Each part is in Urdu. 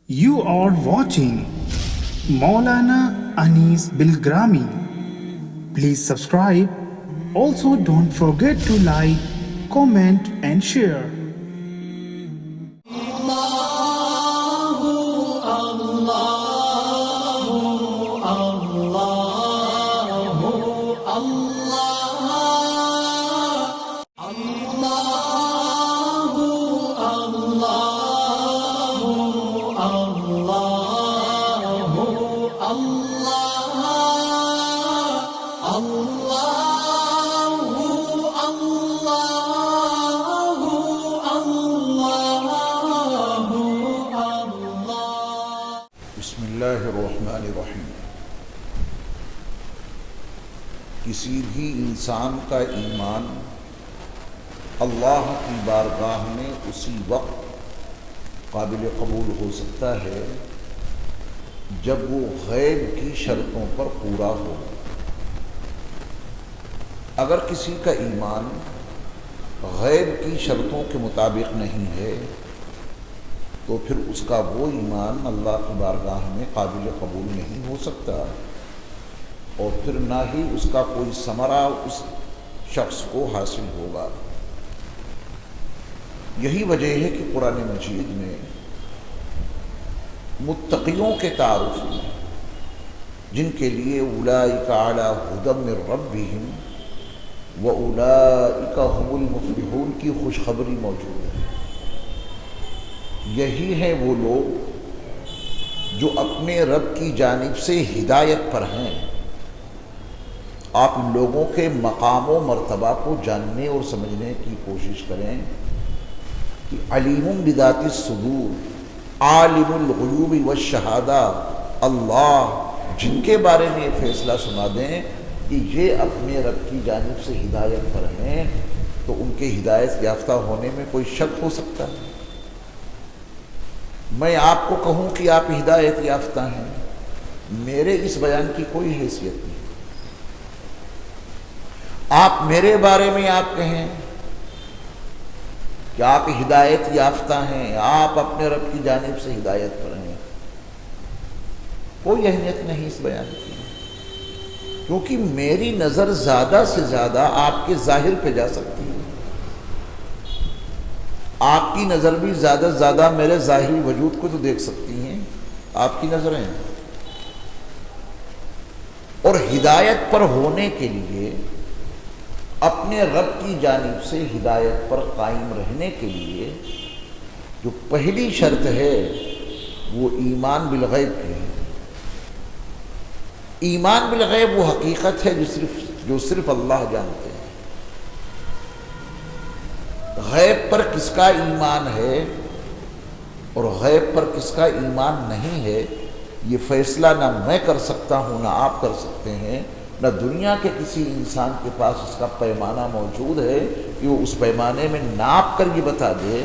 You are watching Maulana Anis Bilgrami. Please subscribe. Also, don't forget to like, comment, and share. بسم اللہ الرحمن الرحیم۔ کسی بھی انسان کا ایمان اللہ کی بارگاہ میں اسی وقت قابل قبول ہو سکتا ہے جب وہ غیب کی شرطوں پر پورا ہو۔ اگر کسی کا ایمان غیب کی شرطوں کے مطابق نہیں ہے تو پھر اس کا وہ ایمان اللہ کی بارگاہ میں قابل قبول نہیں ہو سکتا، اور پھر نہ ہی اس کا کوئی ثمرہ اس شخص کو حاصل ہوگا۔ یہی وجہ ہے کہ قرآن مجید میں متقیوں کے تعارف میں، جن کے لیے اولئک علی ھدی من ربہم واولئک ھم المفلحون کی خوشخبری موجود ہے۔ یہی ہیں وہ لوگ جو اپنے رب کی جانب سے ہدایت پر ہیں۔ آپ ان لوگوں کے مقام و مرتبہ کو جاننے اور سمجھنے کی کوشش کریں کہ علیم بذات الصدور، عالم الغیوب والشہادہ، اللہ جن کے بارے میں یہ فیصلہ سنا دیں کہ یہ اپنے رب کی جانب سے ہدایت پر ہیں، تو ان کے ہدایت یافتہ ہونے میں کوئی شک ہو سکتا ہے؟ میں آپ کو کہوں کہ آپ ہدایت یافتہ ہیں، میرے اس بیان کی کوئی حیثیت نہیں۔ آپ میرے بارے میں آپ کہیں کہ آپ ہدایت یافتہ ہیں، آپ اپنے رب کی جانب سے ہدایت پر ہیں، کوئی اہمیت نہیں اس بیان کی، کیونکہ میری نظر زیادہ سے زیادہ آپ کے ظاہر پہ جا سکتی ہے۔ آپ کی نظر بھی زیادہ سے زیادہ میرے ظاہری وجود کو تو دیکھ سکتی ہیں، آپ کی نظریں، اور ہدایت پر ہونے کے لیے اپنے رب کی جانب سے ہدایت پر قائم رہنے کے لیے جو پہلی شرط ہے وہ ایمان بالغیب کی ہے۔ ایمان بالغیب وہ حقیقت ہے جو صرف اللہ جانتے ہیں۔ غیب پر کس کا ایمان ہے اور غیب پر کس کا ایمان نہیں ہے، یہ فیصلہ نہ میں کر سکتا ہوں، نہ آپ کر سکتے ہیں، نہ دنیا کے کسی انسان کے پاس اس کا پیمانہ موجود ہے کہ وہ اس پیمانے میں ناپ کر یہ بتا دے،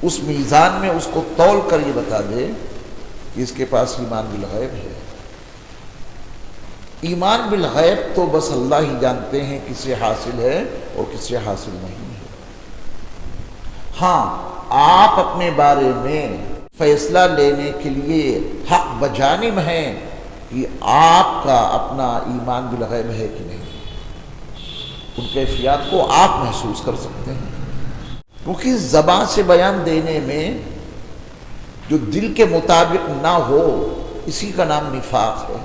اس میزان میں اس کو تول کر یہ بتا دے کہ اس کے پاس ایمان بالغیب ہے۔ ایمان بالغیب تو بس اللہ ہی جانتے ہیں کسے حاصل ہے اور کسے حاصل نہیں ہے۔ ہاں، آپ اپنے بارے میں فیصلہ لینے کے لیے حق بجانب ہیں کہ آپ کا اپنا ایمان بالغیب ہے کہ نہیں، ان کیفیات کو آپ محسوس کر سکتے ہیں، کیونکہ زبان سے بیان دینے میں جو دل کے مطابق نہ ہو اسی کا نام نفاق ہے۔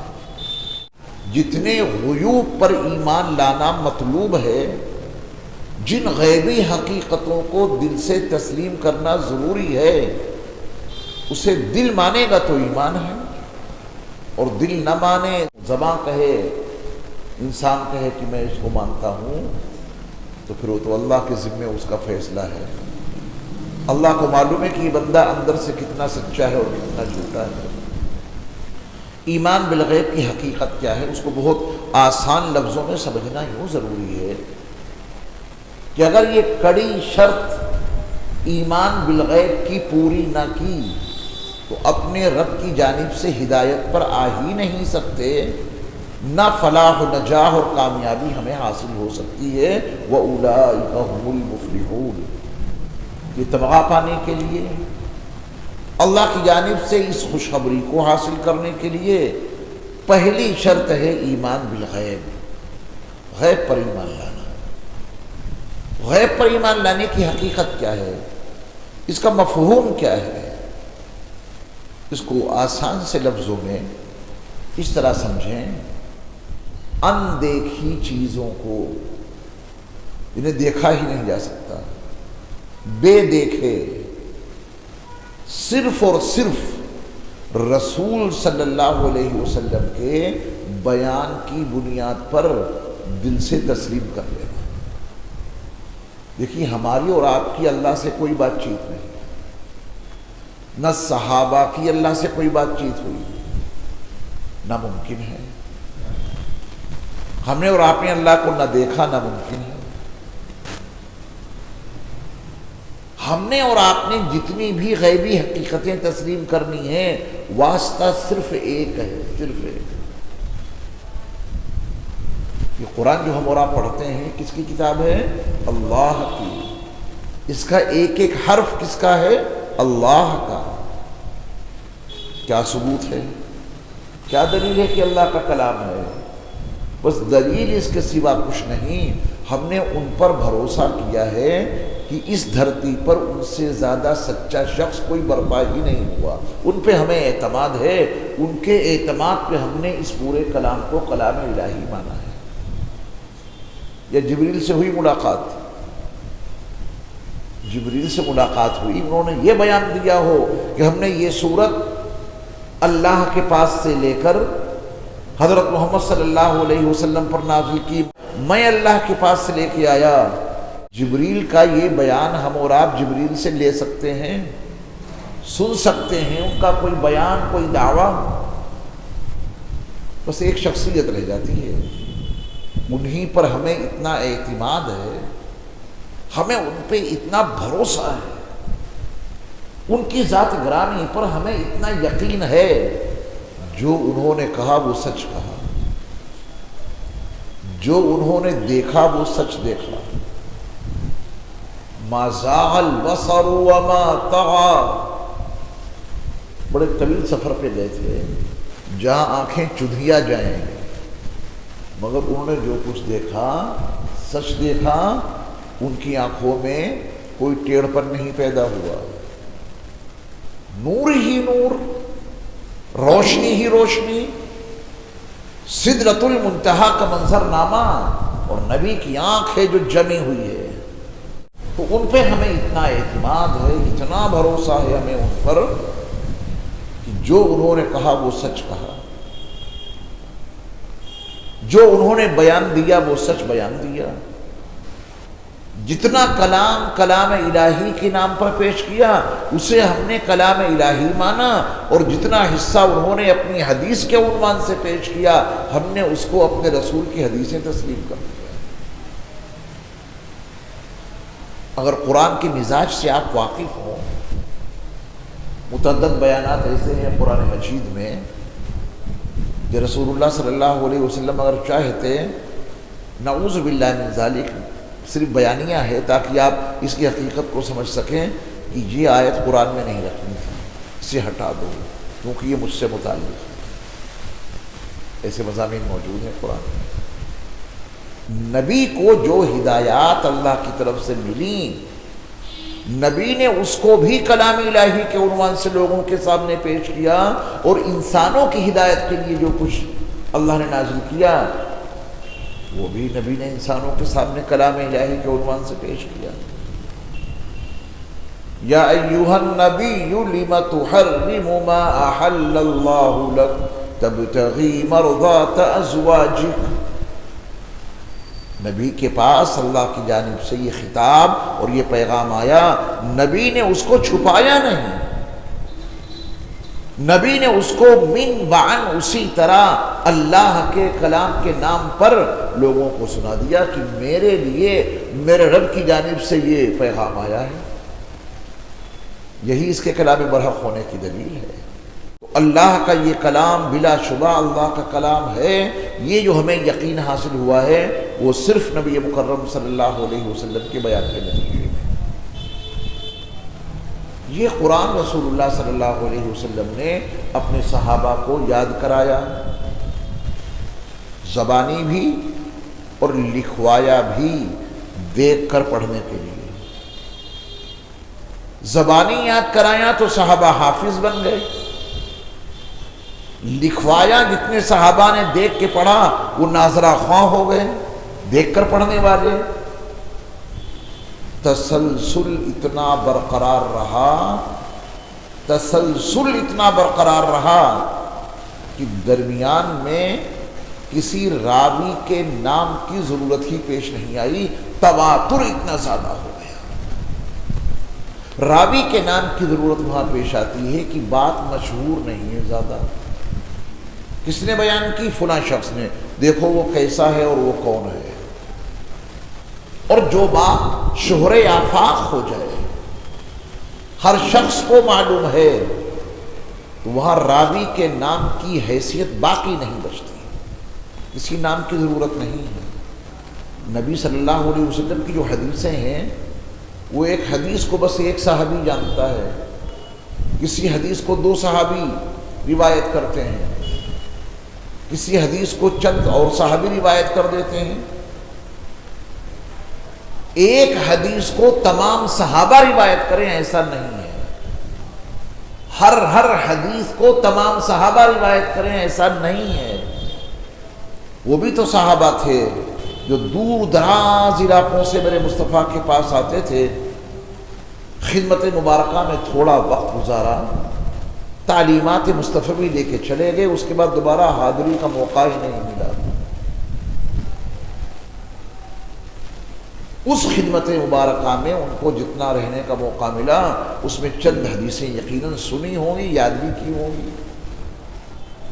جتنے غیوب پر ایمان لانا مطلوب ہے، جن غیبی حقیقتوں کو دل سے تسلیم کرنا ضروری ہے، اسے دل مانے گا تو ایمان ہے، اور دل نہ مانے، زبان کہے، انسان کہے کہ میں اس کو مانتا ہوں، تو پھر وہ تو اللہ کے ذمے اس کا فیصلہ ہے۔ اللہ کو معلوم ہے کہ یہ بندہ اندر سے کتنا سچا ہے اور کتنا جھوٹا ہے۔ ایمان بالغیب کی حقیقت کیا ہے، اس کو بہت آسان لفظوں میں سمجھنا یوں ضروری ہے کہ اگر یہ کڑی شرط ایمان بالغیب کی پوری نہ کی تو اپنے رب کی جانب سے ہدایت پر آ ہی نہیں سکتے، نہ فلاح و نجاح اور کامیابی ہمیں حاصل ہو سکتی ہے۔ وَأُولَئِكَ هُمُ الْمُفْلِحُونَ، یہ تمغہ پانے کے لیے اللہ کی جانب سے اس خوشخبری کو حاصل کرنے کے لیے پہلی شرط ہے ایمان بالغیب، غیب پر ایمان لانا۔ غیب پر ایمان لانے کی حقیقت کیا ہے، اس کا مفہوم کیا ہے؟ اس کو آسان سے لفظوں میں اس طرح سمجھیں، اندیکھی چیزوں کو، جنہیں دیکھا ہی نہیں جا سکتا، بے دیکھے، صرف اور صرف رسول صلی اللہ علیہ وسلم کے بیان کی بنیاد پر دل سے تسلیم کر لینا۔ دیکھیے ہماری اور آپ کی اللہ سے کوئی بات چیت نہیں، نہ صحابہ کی اللہ سے کوئی بات چیت ہوئی، نہ ممکن ہے۔ ہم نے اور آپ نے اللہ کو نہ دیکھا، نہ ممکن ہے۔ ہم نے اور آپ نے جتنی بھی غیبی حقیقتیں تسلیم کرنی ہیں، واسطہ صرف ایک ہے، صرف ایک۔ یہ قرآن جو ہم اور آپ پڑھتے ہیں کس کی کتاب ہے؟ اللہ کی۔ اس کا ایک ایک حرف کس کا ہے؟ اللہ کا۔ کیا ثبوت ہے، کیا دلیل ہے کہ اللہ کا کلام ہے؟ بس دلیل اس کے سوا کچھ نہیں۔ ہم نے ان پر بھروسہ کیا ہے کہ اس دھرتی پر ان سے زیادہ سچا شخص کوئی برپا ہی نہیں ہوا، ان پہ ہمیں اعتماد ہے۔ ان کے اعتماد پہ ہم نے اس پورے کلام کو کلام الہی مانا ہے۔ یا جبریل سے ہوئی ملاقات، جبریل سے ملاقات ہوئی، انہوں نے یہ بیان دیا ہو کہ ہم نے یہ سورت اللہ کے پاس سے لے کر حضرت محمد صلی اللہ علیہ وسلم پر نازل کی، میں اللہ کے پاس سے لے کے آیا۔ جبریل کا یہ بیان ہم اور آپ جبریل سے لے سکتے ہیں، سن سکتے ہیں، ان کا کوئی بیان، کوئی دعویٰ؟ بس ایک شخصیت رہ جاتی ہے، انہی پر ہمیں اتنا اعتماد ہے، ہمیں ان پہ اتنا بھروسہ ہے، ان کی ذات گرامی پر ہمیں اتنا یقین ہے، جو انہوں نے کہا وہ سچ کہا، جو انہوں نے دیکھا وہ سچ دیکھا۔ ما زاغ البصر وما طغى، بڑے طویل سفر پہ گئے تھے جہاں آنکھیں چدھیا جائیں، مگر انہوں نے جو کچھ دیکھا سچ دیکھا، ان کی آنکھوں میں کوئی ٹیڑھ پن نہیں پیدا ہوا، نور ہی نور، روشنی ہی روشنی، سدرۃ المنتہا کا منظر نامہ، اور نبی کی آنکھ ہے جو جمی ہوئی ہے۔ تو ان پہ ہمیں اتنا اعتماد ہے، اتنا بھروسہ ہے ہمیں ان پر کہ جو انہوں نے کہا وہ سچ کہا، جو انہوں نے بیان دیا وہ سچ بیان دیا۔ جتنا کلام کلام الہی کے نام پر پیش کیا اسے ہم نے کلام الہی مانا، اور جتنا حصہ انہوں نے اپنی حدیث کے عنوان سے پیش کیا ہم نے اس کو اپنے رسول کی حدیثیں تسلیم کر دیا۔ اگر قرآن کے مزاج سے آپ واقف ہوں، متعدد بیانات ایسے ہیں قرآن مجید میں کہ رسول اللہ صلی اللہ علیہ وسلم اگر چاہتے، نعوذ باللہ من ذالک، صرف بیانیہ ہے تاکہ آپ اس کی حقیقت کو سمجھ سکیں کہ یہ آیت قرآن میں نہیں رکھنی تھی، اسے ہٹا دو کیونکہ یہ مجھ سے متعلق ہے۔ ایسے مضامین موجود ہیں قرآن میں۔ نبی کو جو ہدایات اللہ کی طرف سے ملی، نبی نے اس کو بھی کلام الہی کے عنوان سے لوگوں کے سامنے پیش کیا، اور انسانوں کی ہدایت کے لیے جو کچھ اللہ نے نازل کیا وہ بھی نبی نے انسانوں کے سامنے کلام الہی کے عنوان سے پیش کیا۔ یا ایھا النبی لم تحرم ما احل اللہ لک تبتغی مرضات ازواجک۔ نبی کے پاس اللہ کی جانب سے یہ خطاب اور یہ پیغام آیا، نبی نے اس کو چھپایا نہیں، نبی نے اس کو من بعن اسی طرح اللہ کے کلام کے نام پر لوگوں کو سنا دیا کہ میرے لیے میرے رب کی جانب سے یہ پیغام آیا ہے۔ یہی اس کے کلام برحق ہونے کی دلیل ہے۔ اللہ کا یہ کلام بلا شبہ اللہ کا کلام ہے، یہ جو ہمیں یقین حاصل ہوا ہے وہ صرف نبی مکرم صلی اللہ علیہ وسلم کے بیان کے نتیجے میں۔ یہ قرآن رسول اللہ صلی اللہ علیہ وسلم نے اپنے صحابہ کو یاد کرایا، زبانی بھی اور لکھوایا بھی دیکھ کر پڑھنے کے لیے۔ زبانی یاد کرایا تو صحابہ حافظ بن گئے، لکھوایا جتنے صحابہ نے دیکھ کے پڑھا وہ ناظرہ خواں ہو گئے، دیکھ کر پڑھنے والے۔ تسلسل اتنا برقرار رہا کہ درمیان میں کسی راوی کے نام کی ضرورت ہی پیش نہیں آئی، تواتر اتنا زیادہ ہو گیا۔ راوی کے نام کی ضرورت وہاں پیش آتی ہے کہ بات مشہور نہیں ہے زیادہ، کس نے بیان کی؟ فلاں شخص نے، دیکھو وہ کیسا ہے اور وہ کون ہے۔ اور جو بات شہر آفاق ہو جائے، ہر شخص کو معلوم ہے، تو وہاں راوی کے نام کی حیثیت باقی نہیں بچتی، کسی نام کی ضرورت نہیں ہے۔ نبی صلی اللہ علیہ وسلم کی جو حدیثیں ہیں، وہ ایک حدیث کو بس ایک صحابی جانتا ہے، کسی حدیث کو 2 صحابی روایت کرتے ہیں، کسی حدیث کو چند اور صحابی روایت کر دیتے ہیں، ایک حدیث کو تمام صحابہ روایت کریں ایسا نہیں ہے، ہر حدیث کو تمام صحابہ روایت کریں ایسا نہیں ہے۔ وہ بھی تو صحابہ تھے جو دور دراز علاقوں سے میرے مصطفیٰ کے پاس آتے تھے، خدمت مبارکہ میں تھوڑا وقت گزارا، تعلیمات مصطفی لے کے چلے گئے، اس کے بعد دوبارہ حاضری کا موقع ہی نہیں ملا۔ اس خدمت مبارکہ میں ان کو جتنا رہنے کا موقع ملا، اس میں چند حدیثیں یقیناً سنی ہوں گی، یاد بھی کی ہوں گی۔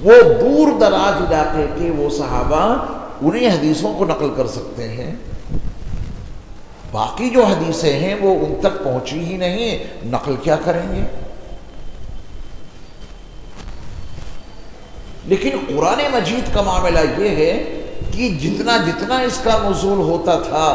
وہ دور دراز علاقے کے وہ صحابہ انہیں حدیثوں کو نقل کر سکتے ہیں، باقی جو حدیثیں ہیں وہ ان تک پہنچی ہی نہیں، نقل کیا کریں گے؟ لیکن قرآن مجید کا معاملہ یہ ہے کہ جتنا اس کا نزول ہوتا تھا،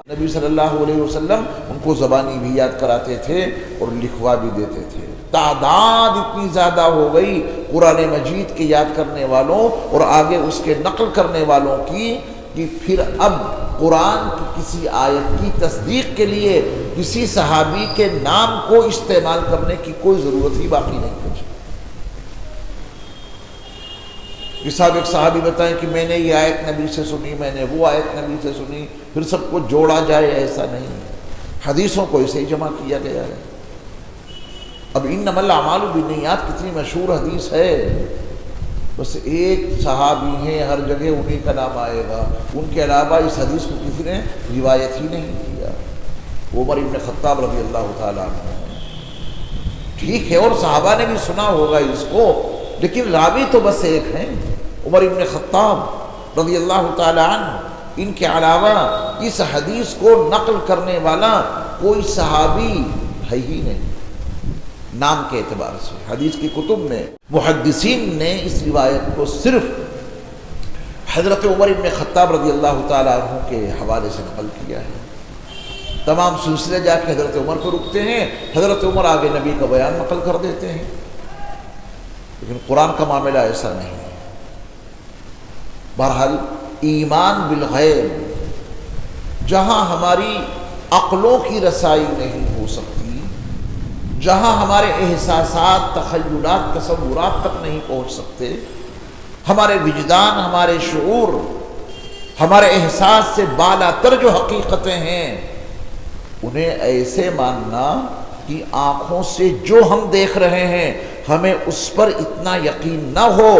نبی صلی اللہ علیہ وسلم ان کو زبانی بھی یاد کراتے تھے اور لکھوا بھی دیتے تھے۔ تعداد اتنی زیادہ ہو گئی قرآن مجید کے یاد کرنے والوں اور آگے اس کے نقل کرنے والوں کی، کہ پھر اب قرآن کی کسی آیت کی تصدیق کے لیے کسی صحابی کے نام کو استعمال کرنے کی کوئی ضرورت ہی باقی نہیں بچی۔ ایک صحابی بتائیں کہ میں نے یہ آیت نبی سے سنی، میں نے وہ آیت نبی سے سنی، پھر سب کو جوڑا جائے، ایسا نہیں ہے۔ حدیثوں کو اسے ہی جمع کیا گیا ہے۔ اب انما الاعمال بالنیات کتنی مشہور حدیث ہے، بس ایک صحابی ہیں، ہر جگہ انہی کا نام آئے گا، ان کے علاوہ اس حدیث کو کسی نے روایت ہی نہیں کیا۔ عمر ابن خطاب رضی اللہ تعالیٰ عنہ، ٹھیک ہے، اور صحابہ نے بھی سنا ہوگا اس کو، لیکن راوی تو بس ایک ہیں، عمر ابن خطاب رضی اللہ تعالیٰ عنہ۔ ان کے علاوہ اس حدیث کو نقل کرنے والا کوئی صحابی ہے ہی نہیں نام کے اعتبار سے۔ حدیث کی کتب میں محدثین نے اس روایت کو صرف حضرت عمر ابن خطاب رضی اللہ تعالیٰ عنہ کے حوالے سے نقل کیا ہے۔ تمام سلسلے جا کے حضرت عمر کو رکتے ہیں، حضرت عمر آگے نبی کا بیان نقل کر دیتے ہیں، لیکن قرآن کا معاملہ ایسا نہیں ہے۔ بہرحال ایمان بالغیب جہاں ہماری عقلوں کی رسائی نہیں ہو سکتی، جہاں ہمارے احساسات، تخیلات، تصورات تک نہیں پہنچ سکتے، ہمارے وجدان، ہمارے شعور، ہمارے احساس سے بالا تر جو حقیقتیں ہیں، انہیں ایسے ماننا کہ آنکھوں سے جو ہم دیکھ رہے ہیں ہمیں اس پر اتنا یقین نہ ہو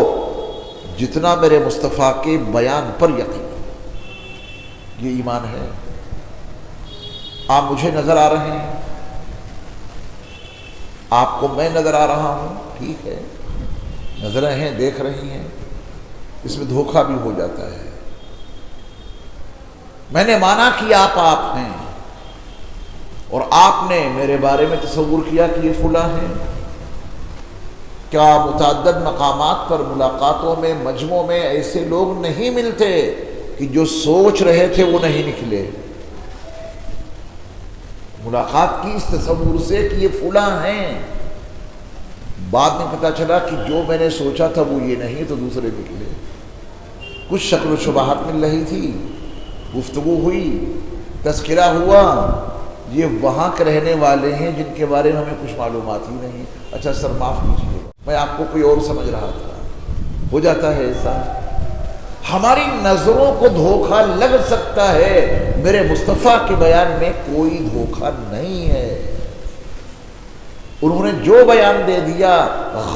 جتنا میرے مصطفیٰ کے بیان پر یقین ہے، یہ ایمان ہے۔ آپ مجھے نظر آ رہے ہیں، آپ کو میں نظر آ رہا ہوں، ٹھیک ہے، نظریں ہیں، دیکھ رہی ہیں، اس میں دھوکہ بھی ہو جاتا ہے۔ میں نے مانا کہ آپ ہیں، اور آپ نے میرے بارے میں تصور کیا کہ یہ فلاں ہے۔ کیا متعدد مقامات پر، ملاقاتوں میں، مجمعوں میں ایسے لوگ نہیں ملتے کہ جو سوچ رہے تھے وہ نہیں نکلے؟ ملاقات کی اس تصور سے کہ یہ فلاں ہیں، بعد میں پتہ چلا کہ جو میں نے سوچا تھا وہ یہ نہیں تو دوسرے نکلے. کچھ شکل و شباہت مل رہی تھی، گفتگو ہوئی، تذکرہ ہوا، یہ وہاں کے رہنے والے ہیں جن کے بارے میں ہمیں کچھ معلومات ہی نہیں. اچھا سر معاف کیجیے، میں آپ کو کوئی اور سمجھ رہا تھا. ہو جاتا ہے ایسا، ہماری نظروں کو دھوکہ لگ سکتا ہے، میرے مصطفیٰ کے بیان میں کوئی دھوکہ نہیں ہے. انہوں نے جو بیان دے دیا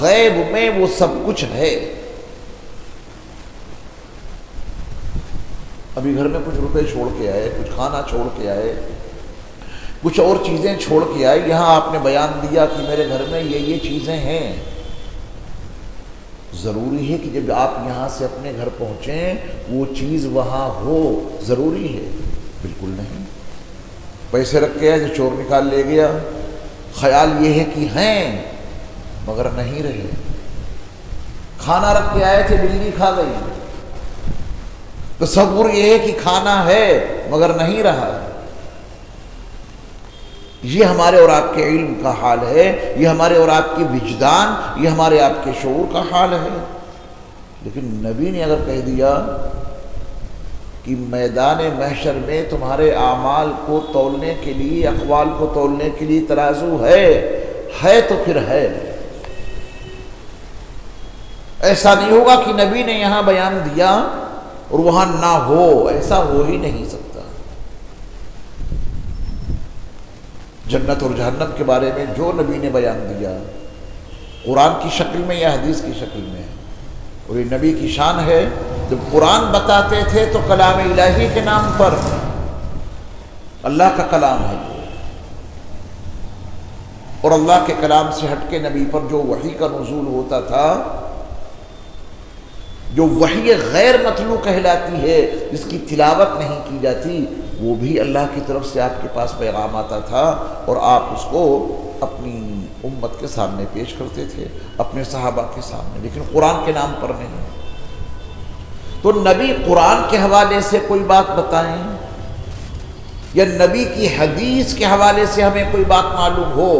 غیب میں وہ سب کچھ ہے. ابھی گھر میں کچھ روپے چھوڑ کے آئے، کچھ کھانا چھوڑ کے آئے، کچھ اور چیزیں چھوڑ کے آئے. یہاں آپ نے بیان دیا کہ میرے گھر میں یہ چیزیں ہیں. ضروری ہے کہ جب آپ یہاں سے اپنے گھر پہنچیں وہ چیز وہاں ہو؟ ضروری ہے؟ بالکل نہیں. پیسے رکھ کے آئے جو چور نکال لے گیا، خیال یہ ہے کہ ہیں مگر نہیں رہے. کھانا رکھ کے آئے تھے، بلی کھا گئی، تصور یہ ہے کہ کھانا ہے مگر نہیں رہا. یہ ہمارے اور آپ کے علم کا حال ہے، یہ ہمارے اور آپ کی وجدان، یہ ہمارے آپ کے شعور کا حال ہے. لیکن نبی نے اگر کہہ دیا کہ میدان محشر میں تمہارے اعمال کو تولنے کے لیے، اقوال کو تولنے کے لیے ترازو ہے تو پھر ہے. ایسا نہیں ہوگا کہ نبی نے یہاں بیان دیا اور وہاں نہ ہو، ایسا ہو ہی نہیں سکتا. جنت اور جہنم کے بارے میں جو نبی نے بیان دیا قرآن کی شکل میں یا حدیث کی شکل میں، اور یہ نبی کی شان ہے. جب قرآن بتاتے تھے تو کلام الہی کے نام پر، اللہ کا کلام ہے اور اللہ کے کلام سے ہٹ کے نبی پر جو وحی کا نزول ہوتا تھا، جو وحی غیر مطلوع کہلاتی ہے، جس کی تلاوت نہیں کی جاتی، وہ بھی اللہ کی طرف سے آپ کے پاس پیغام آتا تھا اور آپ اس کو اپنی امت کے سامنے پیش کرتے تھے، اپنے صحابہ کے سامنے، لیکن قرآن کے نام پر نہیں. تو نبی قرآن کے حوالے سے کوئی بات بتائیں یا نبی کی حدیث کے حوالے سے ہمیں کوئی بات معلوم ہو،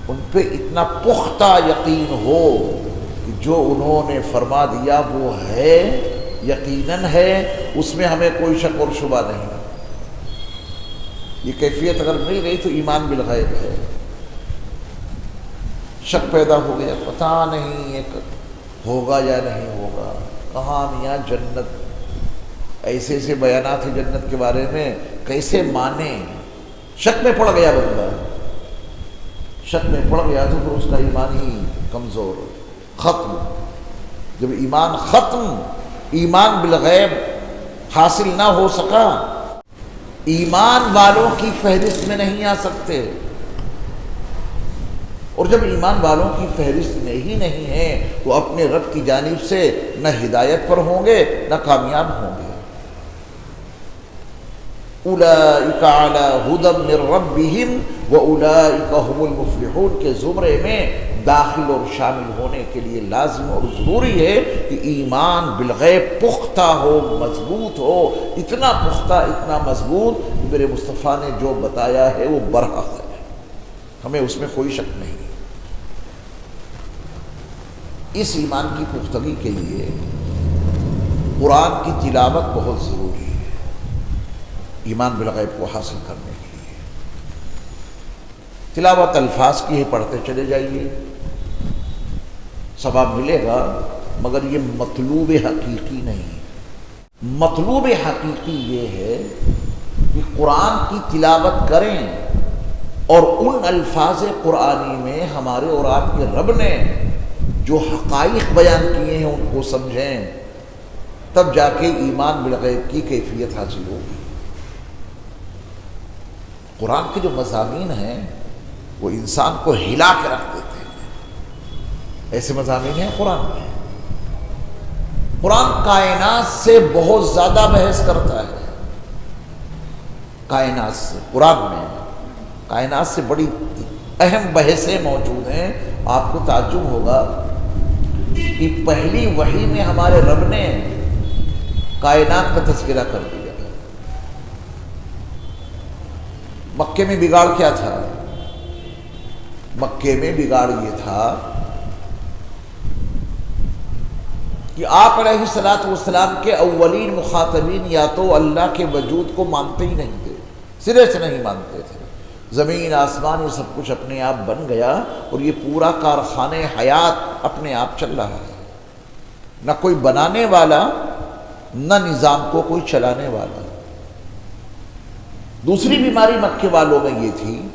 ان پہ اتنا پختہ یقین ہو کہ جو انہوں نے فرما دیا وہ ہے، یقیناً ہے، اس میں ہمیں کوئی شک اور شبہ نہیں. یہ کیفیت اگر مل گئی تو ایمان بالغیب ہے. شک پیدا ہو گیا، پتہ نہیں یہ ہوگا یا نہیں ہوگا، کہاں میاں جنت، ایسے ایسے بیانات ہیں جنت کے بارے میں، کیسے مانے؟ شک میں پڑ گیا بندہ، شک میں پڑ گیا تو پھر اس کا ایمان ہی کمزور، ختم. جب ایمان ختم، ایمان بالغیب حاصل نہ ہو سکا، ایمان والوں کی فہرست میں نہیں آ سکتے. اور جب ایمان والوں کی فہرست میں ہی نہیں ہے تو اپنے رب کی جانب سے نہ ہدایت پر ہوں گے نہ کامیاب ہوں گے. اولئک علی ھدی من ربہم واولئک ھم المفلحون کے زمرے میں داخل اور شامل ہونے کے لیے لازم اور ضروری ہے کہ ایمان بالغیب پختہ ہو، مضبوط ہو، اتنا پختہ، اتنا مضبوط کہ میرے مصطفیٰ نے جو بتایا ہے وہ برحق ہے، ہمیں اس میں کوئی شک نہیں. اس ایمان کی پختگی کے لیے قرآن کی تلاوت بہت ضروری ہے، ایمان بالغیب کو حاصل کرنے کے لیے. تلاوت الفاظ کی ہے، پڑھتے چلے جائیے، ثواب ملے گا، مگر یہ مطلوب حقیقی نہیں. مطلوب حقیقی یہ ہے کہ قرآن کی تلاوت کریں اور ان الفاظ قرآنی میں ہمارے اور آپ کے رب نے جو حقائق بیان کیے ہیں ان کو سمجھیں، تب جا کے ایمان بالغیب کی کیفیت حاصل ہوگی. قرآن کے جو مضامین ہیں وہ انسان کو ہلا کے رکھ دیتے ہیں. ایسے مضامین ہیں قرآن میں. قرآن کائنات سے بہت زیادہ بحث کرتا ہے. کائنات سے، قرآن میں کائنات سے بڑی اہم بحثیں موجود ہیں. آپ کو تعجب ہوگا کہ پہلی وحی میں ہمارے رب نے کائنات کا تذکرہ کر دیا. مکے میں بگاڑ کیا تھا؟ مکے میں بگاڑ یہ تھا کہ آپ علیہ الصلوۃ والسلام کے اولین مخاطبین یا تو اللہ کے وجود کو مانتے ہی نہیں تھے، سرے سے نہیں مانتے تھے۔ زمین آسمان یہ سب کچھ اپنے آپ بن گیا اور یہ پورا کارخانہ حیات اپنے آپ چل رہا ہے، نہ کوئی بنانے والا نہ نظام کو کوئی چلانے والا۔ دوسری بیماری مکے والوں میں یہ تھی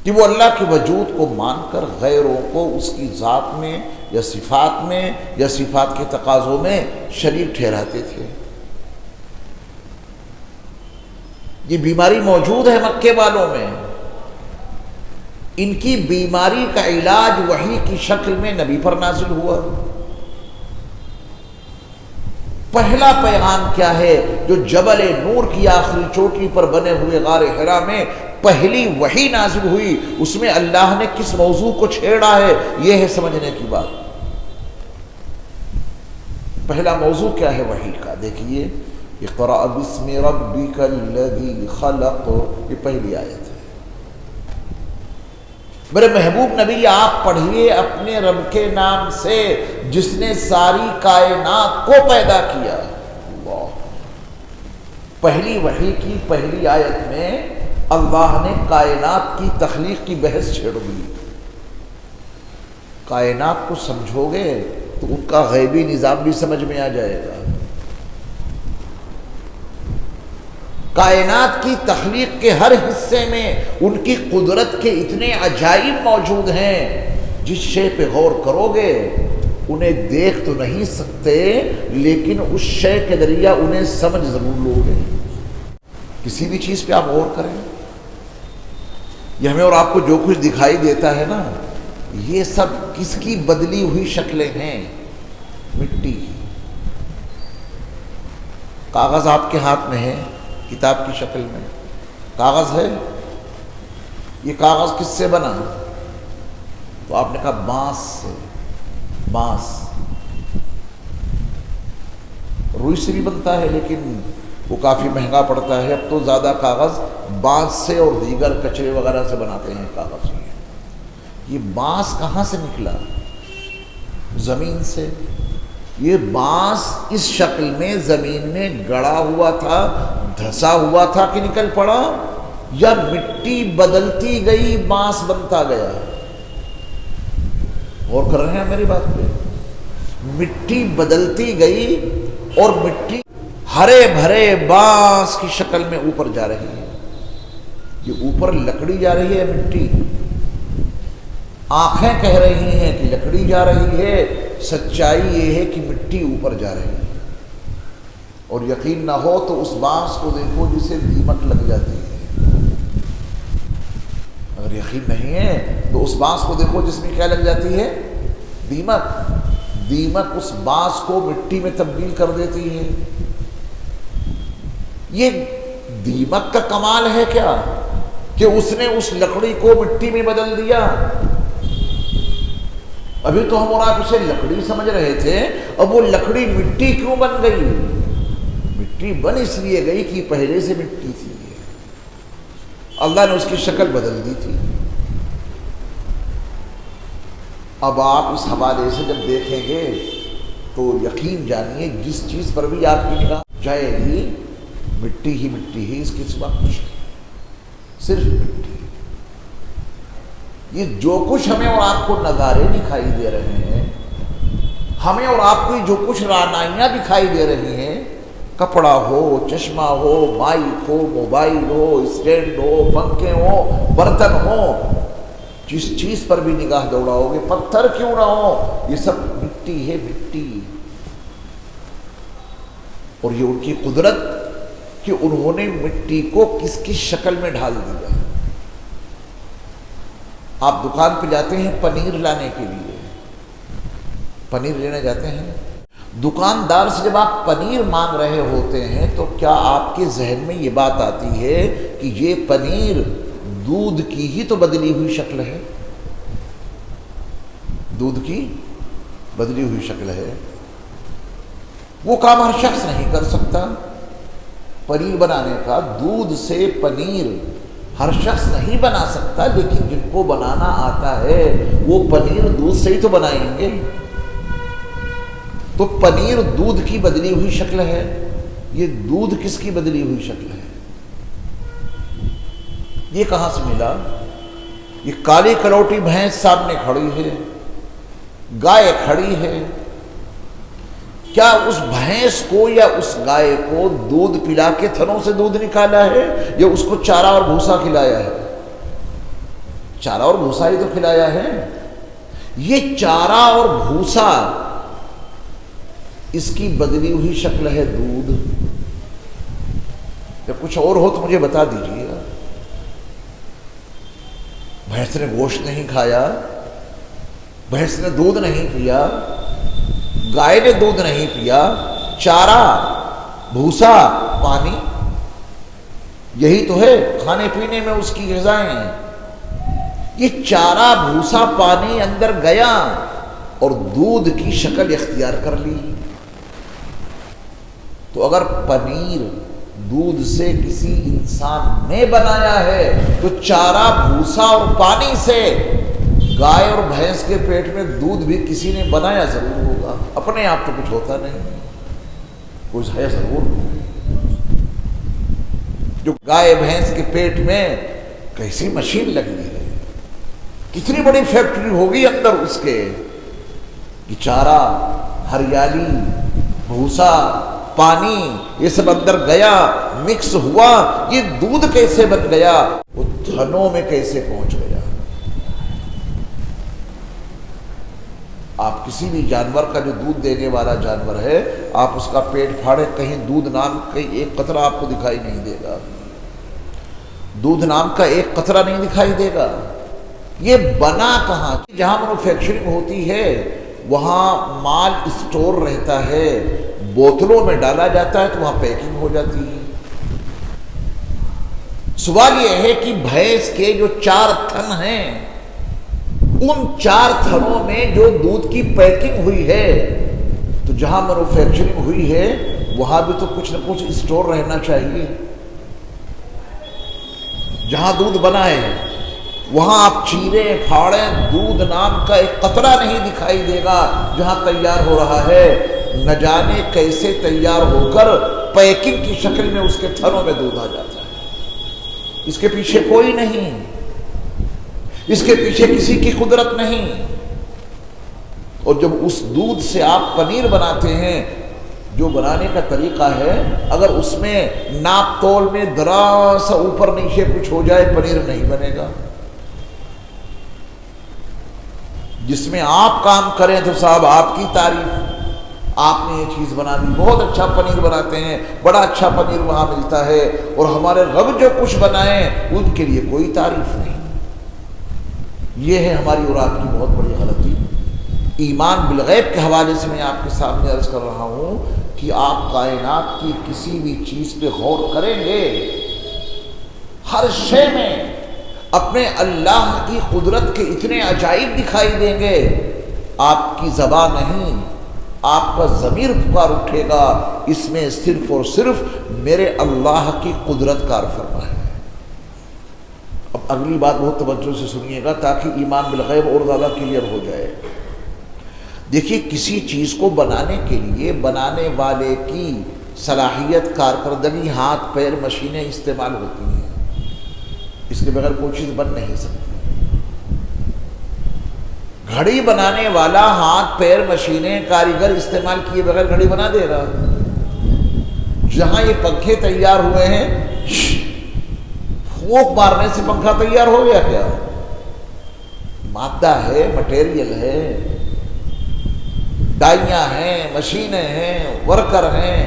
کہ وہ اللہ کے وجود کو مان کر غیروں کو اس کی ذات میں یا صفات کے تقاضوں میں شریک ٹھہراتے تھے۔ یہ بیماری موجود ہے مکے والوں میں۔ ان کی بیماری کا علاج وحی کی شکل میں نبی پر نازل ہوا۔ پہلا پیغام کیا ہے جو جبل نور کی آخری چوٹی پر بنے ہوئے غار حرا میں پہلی وحی نازل ہوئی، اس میں اللہ نے کس موضوع کو چھیڑا ہے یہ ہے سمجھنے کی بات۔ پہلا موضوع کیا ہے وحی کا؟ دیکھیے، اقرأ بسم ربک الذی خلق، یہ پہلی آیت ہے۔ میرے محبوب نبی آپ پڑھیے اپنے رب کے نام سے جس نے ساری کائنات کو پیدا کیا۔ اللہ، پہلی وحی کی پہلی آیت میں اللہ نے کائنات کی تخلیق کی بحث چھیڑ دی۔ کائنات کو سمجھو گے تو ان کا غیبی نظام بھی سمجھ میں آ جائے گا۔ کائنات کی تخلیق کے ہر حصے میں ان کی قدرت کے اتنے عجائب موجود ہیں، جس شے پہ غور کرو گے انہیں دیکھ تو نہیں سکتے لیکن اس شے کے ذریعہ انہیں سمجھ ضرور لو گے۔ کسی بھی چیز پہ آپ غور کریں، یہ ہمیں اور آپ کو جو کچھ دکھائی دیتا ہے نا، یہ سب کس کی بدلی ہوئی شکلیں ہیں؟ مٹی کی۔ کاغذ آپ کے ہاتھ میں ہے کتاب کی شکل میں، کاغذ ہے، یہ کاغذ کس سے بنا؟ تو آپ نے کہا بانس سے۔ بانس روئی سے بھی بنتا ہے لیکن وہ کافی مہنگا پڑتا ہے، اب تو زیادہ کاغذ بانس سے اور دیگر کچرے وغیرہ سے بناتے ہیں کاغذ۔ یہ بانس کہاں سے نکلا؟ زمین سے۔ یہ بانس اس شکل میں زمین میں گڑا ہوا تھا، دھسا ہوا تھا کہ نکل پڑا، یا مٹی بدلتی گئی بانس بنتا گیا؟ غور کر رہے ہیں میری بات پہ؟ مٹی بدلتی گئی اور مٹی ہرے بھرے بانس کی شکل میں اوپر جا رہی ہے۔ یہ اوپر لکڑی جا رہی ہے، مٹی۔ آنکھیں کہہ رہی ہیں کہ لکڑی جا رہی ہے، سچائی یہ ہے کہ مٹی اوپر جا رہی ہے۔ اور یقین نہ ہو تو اس بانس کو دیکھو جسے دیمک لگ جاتی ہے۔ اگر یقین نہیں ہے تو اس بانس کو دیکھو جس میں کیا لگ جاتی ہے؟ دیمک۔ دیمک اس بانس کو مٹی میں تبدیل کر دیتی ہے۔ یہ دیمک کا کمال ہے کیا کہ اس نے اس لکڑی کو مٹی میں بدل دیا؟ ابھی تو ہم اور آپ اسے لکڑی سمجھ رہے تھے، اب وہ لکڑی مٹی کیوں بن گئی؟ مٹی بن اس لیے گئی کہ پہلے سے مٹی تھی، اللہ نے اس کی شکل بدل دی تھی۔ اب آپ اس حوالے سے جب دیکھیں گے تو یقین جانیے جس چیز پر بھی آپ کی نگاہ جائے گی مٹی ہی، اس کے سوا کچھ نہیں، صرف مٹی۔ یہ جو کچھ ہمیں اور آپ کو نظارے دکھائی دے رہے ہیں، ہمیں اور آپ کو جو کچھ رعنائیاں دکھائی دے رہی ہیں، کپڑا ہو، چشمہ ہو، مائک ہو، موبائل ہو، اسٹینڈ ہو، پنکھے ہو، برتن ہو، جس چیز پر بھی نگاہ دوڑاؤ گے، پتھر کیوں نہ ہو، یہ سب مٹی ہے، مٹی۔ اور یہ ان کی قدرت کہ انہوں نے مٹی کو کس کس شکل میں ڈھال دیا۔ آپ دکان پہ جاتے ہیں پنیر لانے کے لیے، پنیر لینے جاتے ہیں، دکاندار سے جب آپ پنیر مانگ رہے ہوتے ہیں تو کیا آپ کے ذہن میں یہ بات آتی ہے کہ یہ پنیر دودھ کی ہی تو بدلی ہوئی شکل ہے؟ دودھ کی بدلی ہوئی شکل ہے۔ وہ کام ہر شخص نہیں کر سکتا، پنیر بنانے کا، دودھ سے پنیر ہر شخص نہیں بنا سکتا، لیکن جن کو بنانا آتا ہے وہ پنیر دودھ سے ہی تو بنائیں گے۔ تو پنیر دودھ کی بدلی ہوئی شکل ہے، یہ دودھ کس کی بدلی ہوئی شکل ہے؟ یہ کہاں سے ملا؟ یہ کالی کلوٹی بھینس سامنے کھڑی ہے، گائے کھڑی ہے، کیا اس بھینس کو یا اس گائے کو دودھ پلا کے تھنوں سے دودھ نکالا ہے یا اس کو چارہ اور بھوسا کھلایا ہے؟ چارہ اور بھوسا ہی تو کھلایا ہے۔ یہ چارہ اور بھوسا، اس کی بدلی ہوئی شکل ہے دودھ۔ یا کچھ اور ہو تو مجھے بتا دیجیے گا۔ بھینس نے گوشت نہیں کھایا، بھینس نے دودھ نہیں پیا، گائے نے دودھ نہیں پیا، چارہ، بھوسا، پانی، یہی تو ہے کھانے پینے میں اس کی غذائیں۔ یہ چارہ، بھوسا، پانی اندر گیا اور دودھ کی شکل اختیار کر لی۔ تو اگر پنیر دودھ سے کسی انسان نے بنایا ہے تو چارہ، بھوسا اور پانی سے گائے اور بھینس کے پیٹ میں دودھ بھی کسی نے بنایا ضرور ہوگا۔ اپنے آپ تو کچھ ہوتا نہیں، کچھ ہے ضرور۔ جو گائے بھینس کے پیٹ میں کیسی مشین لگی ہے، کتنی بڑی فیکٹری ہوگی اندر اس کے، کہ چارہ، ہریالی، بھوسا، پانی، یہ سب اندر گیا، مکس ہوا، یہ دودھ کیسے بن گیا، وہ تھنوں میں کیسے پہنچ گیا۔ آپ کسی بھی جانور کا جو دودھ دینے والا جانور ہے، آپ اس کا پیٹ پھاڑے، کہیں دودھ نام کا ایک قطرہ آپ کو دکھائی نہیں دے گا، دودھ نام کا ایک قطرہ نہیں دکھائی دے گا۔ یہ بنا کہاں؟ جہاں مینوفیکچرنگ ہوتی ہے وہاں مال اسٹور رہتا ہے، بوتلوں میں ڈالا جاتا ہے تو وہاں پیکنگ ہو جاتی ہے۔ سوال یہ ہے کہ بھینس کے جو 4 تھن ہیں، ان 4 تھنوں میں جو دودھ کی پیکنگ ہوئی ہے، تو جہاں مینوفیکچرنگ ہوئی ہے وہاں بھی تو کچھ نہ کچھ اسٹور رہنا چاہیے۔ جہاں دودھ بنا ہے وہاں آپ چیریں پھاڑیں، دودھ نام کا ایک قطرہ نہیں دکھائی دے گا۔ جہاں تیار ہو رہا ہے نہ جانے کیسے تیار ہو کر پیکنگ کی شکل میں اس کے تھنوں میں دودھ آ جاتا ہے۔ اس کے پیچھے کوئی نہیں، اس کے پیچھے کسی کی قدرت نہیں۔ اور جب اس دودھ سے آپ پنیر بناتے ہیں، جو بنانے کا طریقہ ہے، اگر اس میں ناپ تول میں ذرا سا اوپر نیچے کچھ ہو جائے پنیر نہیں بنے گا۔ جس میں آپ کام کریں تو صاحب آپ کی تعریف، آپ نے یہ چیز بنا دی، بہت اچھا پنیر بناتے ہیں، بڑا اچھا پنیر وہاں ملتا ہے، اور ہمارے رب جو کچھ بنائیں ان کے لیے کوئی تعریف نہیں۔ یہ ہے ہماری اور آپ کی بہت بڑی غلطی۔ ایمان بالغیب کے حوالے سے میں آپ کے سامنے عرض کر رہا ہوں کہ آپ کائنات کی کسی بھی چیز پہ غور کریں گے، ہر شے میں اپنے اللہ کی قدرت کے اتنے عجائب دکھائی دیں گے، آپ کی زبان نہیں، آپ کا ضمیر پکار اٹھے گا، اس میں صرف اور صرف میرے اللہ کی قدرت کار فرما ہے۔ اب اگلی بات بہت توجہ سے سنیے گا تاکہ ایمان بالغیب اور زیادہ کلیئر ہو جائے۔ دیکھیے، کسی چیز کو بنانے کے لیے بنانے والے کی صلاحیت، کارکردگی، ہاتھ پیر، مشینیں استعمال ہوتی ہیں، اس کے بغیر کوئی چیز بن نہیں سکتی۔ گھڑی بنانے والا ہاتھ پیر، مشینیں، کاریگر استعمال کیے بغیر گھڑی بنا دے گا؟ جہاں یہ پنکھے تیار ہوئے ہیں، پھونک مارنے سے پنکھا تیار ہو گیا کیا؟ مادہ ہے، مٹیریل ہے، ڈائیاں ہیں، مشینیں ہیں، ورکر ہیں،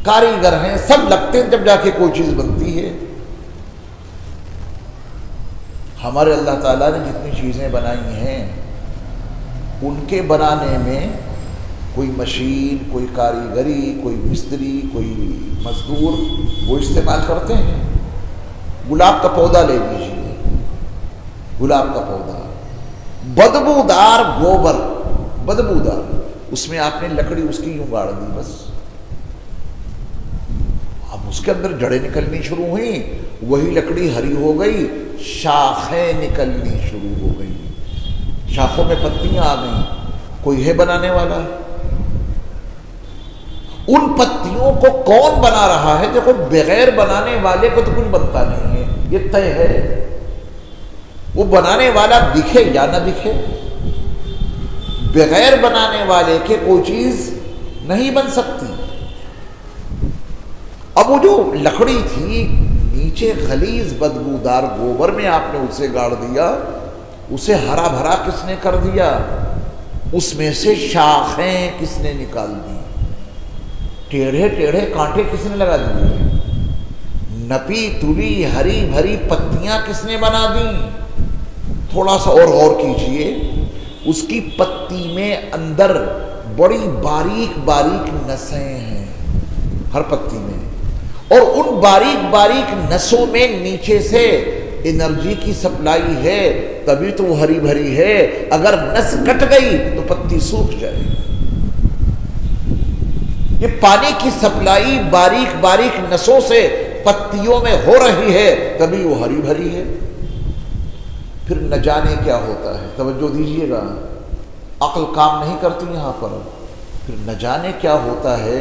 کاریگر ہیں، سب لگتے ہیں جب جا کے کوئی چیز بنتی ہے۔ ہمارے اللہ تعالیٰ نے جتنی چیزیں بنائی ہیں ان کے بنانے میں کوئی مشین، کوئی کاریگری، کوئی مستری، کوئی مزدور وہ استعمال کرتے ہیں۔ گلاب کا پودا لے لیجیے، گلاب کا پودا، بدبودار گوبر، بدبودار، اس میں آپ نے لکڑی اس کی یوں گاڑ دی بس، اب اس کے اندر جڑیں نکلنی شروع ہوئیں، وہی لکڑی ہری ہو گئی، شاخیں نکلنی شروع ہو گئی، شاخوں میں پتیاں آ گئیں۔ کوئی ہے بنانے والا؟ ان پتیوں کو کون بنا رہا ہے؟ دیکھو بغیر بنانے والے کو تو کچھ بنتا نہیں ہے، یہ طے ہے۔ وہ بنانے والا دکھے یا نہ دکھے، بغیر بنانے والے کے کوئی چیز نہیں بن سکتی۔ اب وہ جو لکڑی تھی نیچے غلیظ بدبودار گوبر میں آپ نے اسے گاڑ دیا، اسے ہرا بھرا کس نے کر دیا؟ اس میں سے شاخیں کس نے نکال دی؟ ٹیڑھے ٹیڑھے کانٹے کس نے لگا دیے؟ نپی تلی ہری بھری پتیاں کس نے بنا دیں؟ تھوڑا سا اور غور کیجئے، اس کی پتی میں اندر بڑی باریک باریک نسیں ہیں ہر پتی میں، اور ان باریک باریک نسوں میں نیچے سے انرجی کی سپلائی ہے، تبھی تو وہ ہری بھری ہے۔ اگر نس کٹ گئی تو پتی سوکھ جائے گی۔ یہ پانی کی سپلائی باریک باریک نسوں سے پتیوں میں ہو رہی ہے، تبھی وہ ہری بھری ہے۔ پھر نہ جانے کیا ہوتا ہے، توجہ دیجئے گا، عقل کام نہیں کرتی یہاں پر۔ پھر نہ جانے کیا ہوتا ہے،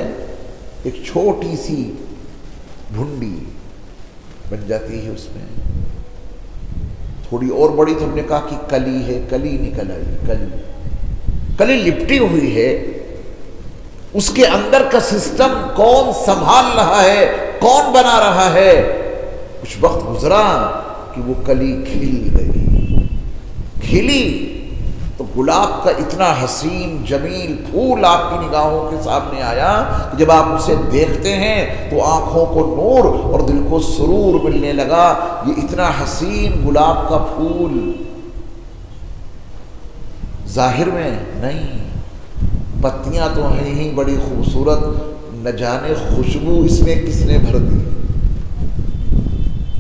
ایک چھوٹی سی بھنڈی بن جاتی ہے، اس میں تھوڑی اور بڑی تو ہم نے کہا کہ کلی ہے، کلی نکل آئی، کلی لپٹی ہوئی ہے۔ اس کے اندر کا سسٹم کون سنبھال رہا ہے، کون بنا رہا ہے؟ کچھ وقت گزرا کہ وہ کلی کھل گئی، کھلی تو گلاب کا اتنا حسین جمیل پھول آپ کی نگاہوں کے سامنے آیا کہ جب آپ اسے دیکھتے ہیں تو آنکھوں کو نور اور دل کو سرور ملنے لگا۔ یہ اتنا حسین گلاب کا پھول ظاہر میں نہیں، پتیاں تو ہیں ہی بڑی خوبصورت، نہ جانے خوشبو اس میں کس نے بھر دی۔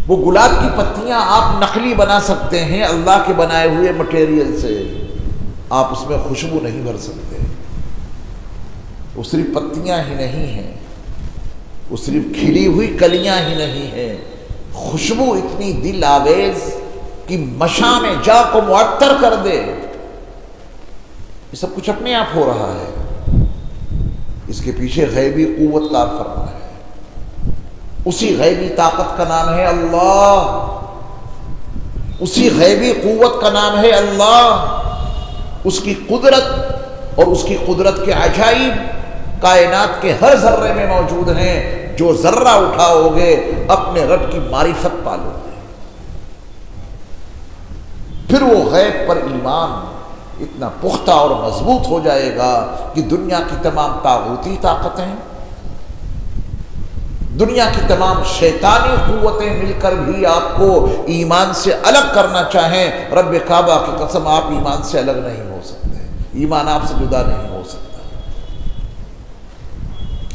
وہ گلاب کی پتیاں آپ نقلی بنا سکتے ہیں اللہ کے بنائے ہوئے مٹیریل سے، آپ اس میں خوشبو نہیں بھر سکتے۔ وہ صرف پتیاں ہی نہیں ہیں، وہ صرف کھلی ہوئی کلیاں ہی نہیں ہیں، خوشبو اتنی دل آویز کہ مشام جا کو معطر کر دے۔ یہ سب کچھ اپنے آپ ہو رہا ہے، اس کے پیچھے غیبی قوت کار فرما ہے۔ اسی غیبی طاقت کا نام ہے اللہ، اسی غیبی قوت کا نام ہے اللہ۔ اس کی قدرت اور اس کی قدرت کے عجائب کائنات کے ہر ذرے میں موجود ہیں۔ جو ذرہ اٹھاؤ گے اپنے رب کی معرفت پالو گے، پھر وہ غیب پر ایمان اتنا پختہ اور مضبوط ہو جائے گا کہ دنیا کی تمام طاغوتی طاقتیں، دنیا کی تمام شیطانی قوتیں مل کر بھی آپ کو ایمان سے الگ کرنا چاہیں، رب کعبہ کی قسم آپ ایمان سے الگ نہیں ہو سکتے، ایمان آپ سے جدا نہیں ہو سکتا۔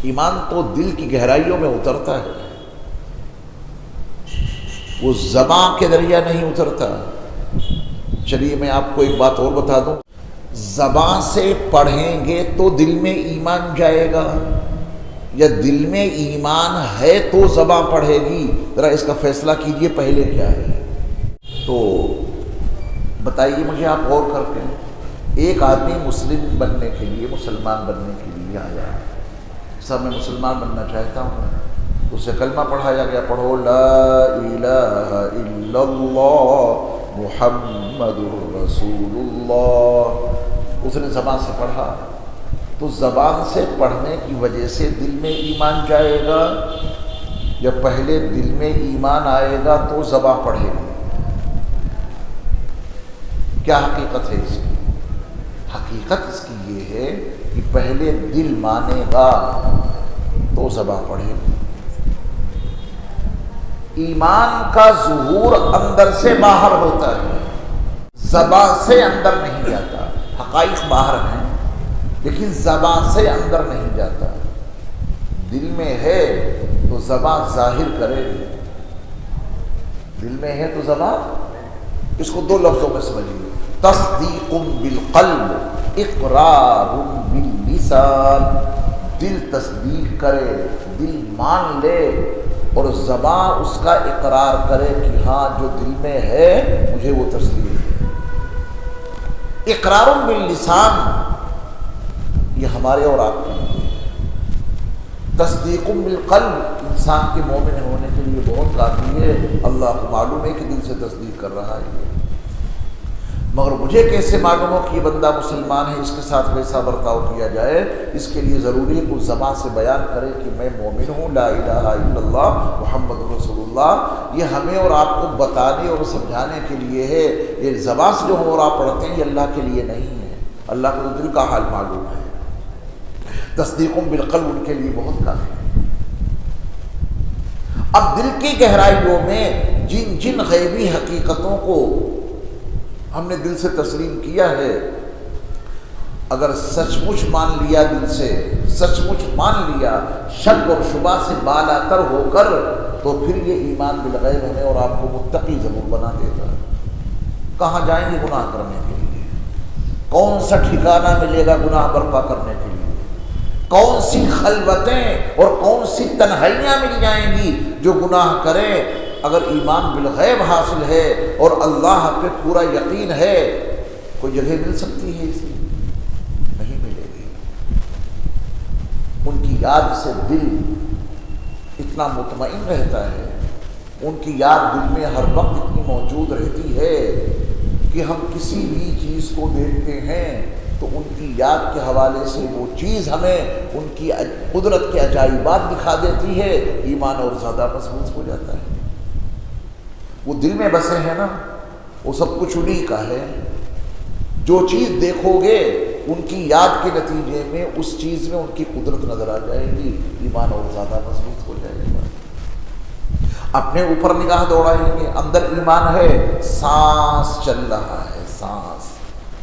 ایمان تو دل کی گہرائیوں میں اترتا ہے، وہ زبان کے ذریعہ نہیں اترتا۔ چلیے میں آپ کو ایک بات اور بتا دوں، زبان سے پڑھیں گے تو دل میں ایمان جائے گا، یا دل میں ایمان ہے تو زبان پڑھے گی؟ ذرا اس کا فیصلہ کیجئے پہلے کیا ہے۔ تو بتائیے مجھے آپ غور کر کے، ایک آدمی مسلم بننے کے لیے، مسلمان بننے کے لیے آیا، صاحب میں مسلمان بننا چاہتا ہوں، اسے کلمہ پڑھایا گیا، پڑھو لا الہ الا اللہ محمد رسول اللہ۔ اس نے زبان سے پڑھا، تو زبان سے پڑھنے کی وجہ سے دل میں ایمان جائے گا، یا پہلے دل میں ایمان آئے گا تو زبان پڑھے گی؟ کیا حقیقت ہے اس کی؟ حقیقت اس کی یہ ہے کہ پہلے دل مانے گا تو زبان پڑھے گی۔ ایمان کا ظہور اندر سے باہر ہوتا ہے، زبان سے اندر نہیں جاتا۔ حقائق باہر ہیں لیکن زبان سے اندر نہیں جاتا۔ دل میں ہے تو زبان ظاہر کرے گی، دل میں ہے تو زبان، اس کو دو لفظوں میں سمجھیے، تصدیق بالقلب اقرار باللسان۔ دل تصدیق کرے، دل مان لے اور زبان اس کا اقرار کرے کہ ہاں جو دل میں ہے مجھے وہ تسلیم ہے۔ اقرار باللسان یہ ہمارے اور آپ کے لیے، تصدیق بالقلب انسان کے مومن ہونے کے لیے بہت کافی ہے۔ اللہ کو معلوم ہے کہ دل سے تصدیق کر رہا ہے، مگر مجھے کیسے معلوم ہو کہ یہ بندہ مسلمان ہے، اس کے ساتھ ویسا برتاؤ کیا جائے؟ اس کے لیے ضروری ہے کہ اس زبان سے بیان کرے کہ میں مومن ہوں، لا الہ الا اللہ محمد رسول اللہ۔ یہ ہمیں اور آپ کو بتانے اور سمجھانے کے لیے ہے۔ یہ زبان سے جو ہم اور آپ پڑھتے ہیں یہ اللہ کے لیے نہیں ہے، اللہ کو دل کا حال معلوم ہے۔ تصدیق بالقلب ان کے لیے بہت کافی ہے۔ اب دل کی گہرائیوں میں جن جن غیبی حقیقتوں کو ہم نے دل سے تسلیم کیا ہے، اگر سچ مچ مان لیا، دل سے سچ مچ مان لیا، شک اور شبہ سے بالا تر ہو کر، تو پھر یہ ایمان بالغیب ہمیں اور آپ کو متقی ضرور بنا دیتا ہے۔ کہاں جائیں گے گناہ کرنے کے لیے؟ کون سا ٹھکانہ ملے گا گناہ برپا کرنے کے لیے؟ کون سی خلوتیں اور کون سی تنہائیاں مل جائیں گی جو گناہ کریں؟ اگر ایمان بالغیب حاصل ہے اور اللہ پہ پورا یقین ہے، کوئی جگہ مل سکتی ہے اسی؟ نہیں ملے گی۔ ان کی یاد سے دل اتنا مطمئن رہتا ہے، ان کی یاد دل میں ہر وقت اتنی موجود رہتی ہے کہ ہم کسی بھی چیز کو دیکھتے ہیں تو ان کی یاد کے حوالے سے وہ چیز ہمیں ان کی قدرت کے عجائبات دکھا دیتی ہے، ایمان اور زیادہ مضبوط ہو جاتا ہے۔ وہ دل میں بسے ہیں نا، وہ سب کچھ انہی کا ہے۔ جو چیز دیکھو گے ان کی یاد کے نتیجے میں اس چیز میں ان کی قدرت نظر آ جائے گی، ایمان اور زیادہ مضبوط ہو جائے گا۔ اپنے اوپر نگاہ دوڑائیں گے، اندر ایمان ہے، سانس چل رہا ہے، سانس،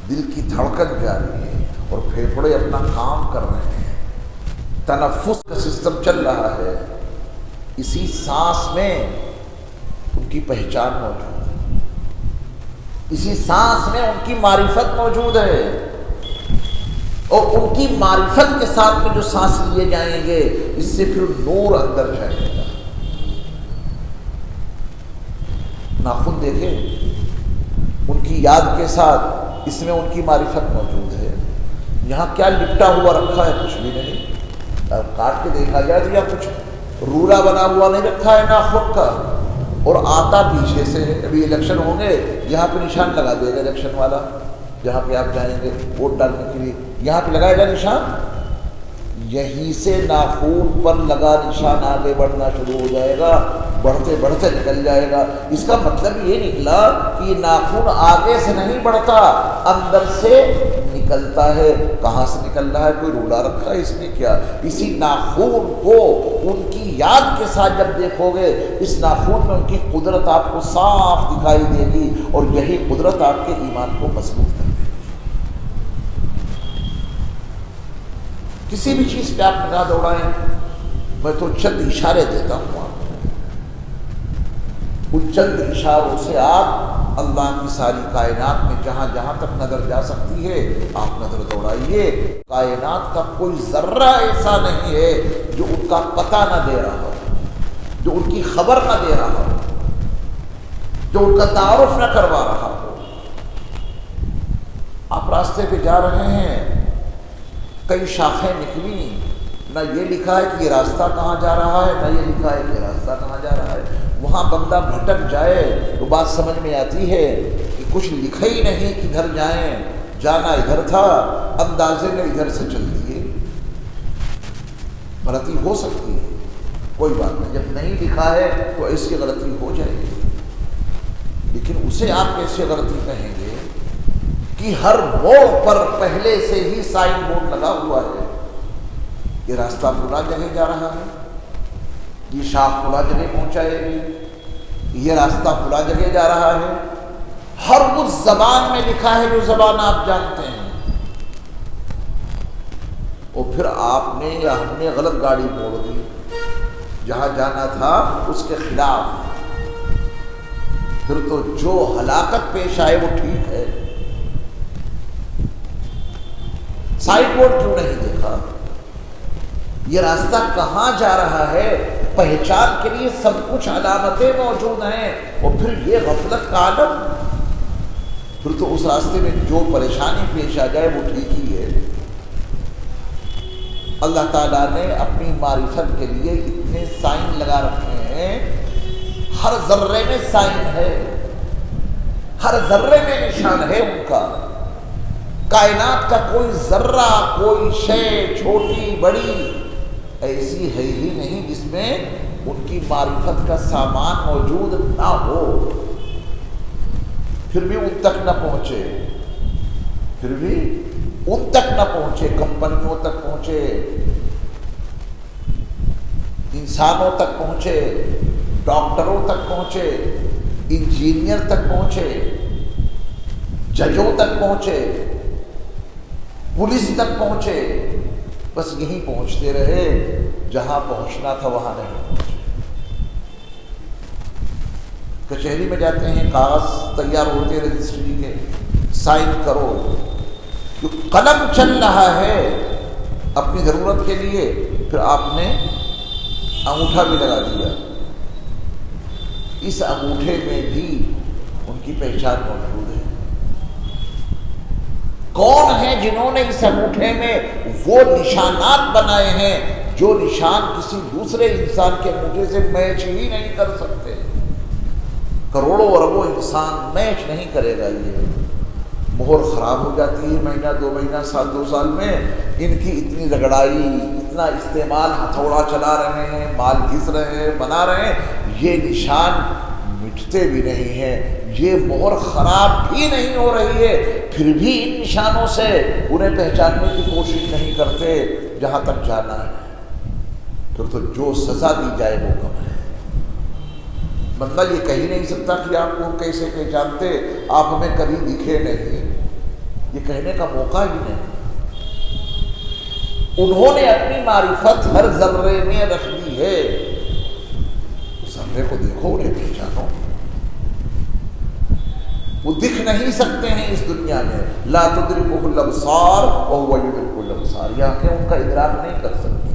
دل کی دھڑکن جاری ہے اور پھیپھڑے اپنا کام کر رہے ہیں، تنفس کا سسٹم چل رہا ہے۔ اسی سانس میں ان کی پہچان موجود ہے، اسی سانس میں ان کی معرفت موجود ہے، اور ان کی معرفت کے ساتھ میں جو سانس لیے جائیں گے اس سے پھر نور اندر جائے گا۔ ناخن دیکھیں، ان کی یاد کے ساتھ اس میں ان کی معرفت موجود ہے۔ یہاں کیا لپٹا ہوا رکھا ہے؟ کچھ بھی نہیں۔ اب کاٹ کے دیکھا جائے تو یا کچھ رورا بنا ہوا نہیں رکھا ہے ناخن کا، اور آتا پیچھے سے ہے۔ ابھی الیکشن ہوں گے، یہاں پہ نشان لگا دے گا الیکشن والا، جہاں پہ آپ جائیں گے ووٹ ڈالنے کے لیے، یہاں پہ لگائے گا نشان، یہیں سے ناخون پر لگا نشان آگے بڑھنا شروع ہو جائے گا، بڑھتے بڑھتے نکل جائے گا۔ اس کا مطلب یہ نکلا کہ یہ ناخون آگے سے نہیں بڑھتا، اندر سے نکلتا ہے۔ کہاں سے نکل رہا ہے؟ کوئی رولا رکھا ہے اس نے کیا؟ اسی ناخون کو ان کی یاد کے ساتھ جب دیکھو گے، اس ناخون میں ان کی قدرت آپ کو صاف دکھائی دے گی، اور یہی قدرت آپ کے ایمان کو مضبوط کر دے گی۔ کسی بھی چیز پہ آپ نگاہ دوڑائیں، میں تو چند اشارے دیتا ہوں آپ کو، ان چند اشاروں سے آپ اللہ کی ساری کائنات میں جہاں جہاں تک نظر جا سکتی ہے آپ نظر دوڑائیے۔ کائنات کا کوئی ذرہ ایسا نہیں ہے جو ان کا پتہ نہ دے رہا ہو، جو ان کی خبر نہ دے رہا ہو، جو ان کا تعارف نہ کروا رہا ہو۔ آپ راستے پہ جا رہے ہیں، کئی شاخیں نکلی، نہ یہ لکھا ہے کہ یہ راستہ کہاں جا رہا ہے، نہ یہ لکھا ہے کہ یہ راستہ کہاں جا رہا ہے۔ وہاں بندہ بھٹک جائے تو بات سمجھ میں آتی ہے کہ کچھ لکھا ہی نہیں کہ ادھر جائیں، جانا ادھر تھا، اندازے میں ادھر سے چل دیے۔ غلطی ہو سکتی ہے، کوئی بات نہیں، جب نہیں لکھا ہے تو ایسی غلطی ہو جائے گی، لیکن اسے آپ کیسے غلطی کہیں گے کہ ہر موڑ پر پہلے سے ہی سائن بورڈ لگا ہوا ہے، یہ راستہ فلاں جگہ جا رہا ہے، یہ شاخ فلاں جگہ پہنچائے گی، یہ راستہ فلاں جگہ جا رہا ہے، ہر اس زبان میں لکھا ہے جو زبان آپ جانتے ہیں۔ اور پھر آپ نے یا ہم نے غلط گاڑی موڑ دی، جہاں جانا تھا اس کے خلاف، پھر تو جو ہلاکت پیش آئے وہ ٹھیک ہے۔ سائڈ بورڈ کیوں نہیں دیکھا؟ یہ راستہ کہاں جا رہا ہے پہچان کے لیے سب کچھ علامتیں موجود ہیں، اور پھر یہ غفلت کا عالم، پھر تو اس راستے میں جو پریشانی پیش آ جائے وہ ٹھیک ہی ہے۔ اللہ تعالیٰ نے اپنی معرفت کے لیے اتنے سائن لگا رکھے ہیں، ہر ذرے میں سائن ہے، ہر ذرے میں نشان ہے ان کا۔ کائنات کا کوئی ذرہ، کوئی شے چھوٹی بڑی ایسی ہے ہی نہیں جس میں ان کی معرفت کا سامان موجود نہ ہو، پھر بھی ان تک نہ پہنچے، پھر بھی ان تک نہ پہنچے، کمپنیوں تک پہنچے، انسانوں تک پہنچے، ڈاکٹروں تک پہنچے، انجینئر تک پہنچے، ججوں تک پہنچے، پولیس تک پہنچے، بس یہیں پہنچتے رہے، جہاں پہنچنا تھا وہاں نہیں پہنچے۔ کچہری میں جاتے ہیں، کاغذ تیار ہوتے رجسٹری کے، سائن کرو، جو قلم چل رہا ہے اپنی ضرورت کے لیے، پھر آپ نے انگوٹھا بھی لگا دیا، اس انگوٹھے میں بھی ان کی پہچان موجود ہے۔ کون ہیں جنہوں نے اس انگوٹھے میں وہ نشانات بنائے ہیں جو نشان کسی دوسرے انسان کے انگوٹھے سے میچ ہی نہیں کر سکتے؟ کروڑوں اربوں انسان میچ نہیں کرے گا۔ یہ مہر خراب ہو جاتی ہے مہینہ دو مہینہ، سال دو سال میں، ان کی اتنی رگڑائی، اتنا استعمال، ہتھوڑا چلا رہے ہیں، مال گھس رہے ہیں، بنا رہے ہیں، یہ نشان مٹتے بھی نہیں ہیں، یہ مہر خراب بھی نہیں ہو رہی ہے، پھر بھی ان نشانوں سے انہیں پہچاننے کی کوشش نہیں کرتے جہاں تک جانا ہے۔ پھر تو جو سزا دی جائے وہ کم ہے۔ بندہ یہ کہہ ہی نہیں سکتا کہ آپ کو کیسے پہچانتے، آپ ہمیں کبھی دکھے نہیں، یہ کہنے کا موقع ہی نہیں۔ انہوں نے اپنی معرفت ہر ذرے میں رکھ دی ہے، اس ذرے کو دیکھو، انہیں پہچانو۔ وہ دکھ نہیں سکتے ہیں اس دنیا میں، لا تدرکہ الابصار وہو یدرک الابصار، یہ آنکھیں ان کا ادراک نہیں کر سکتی۔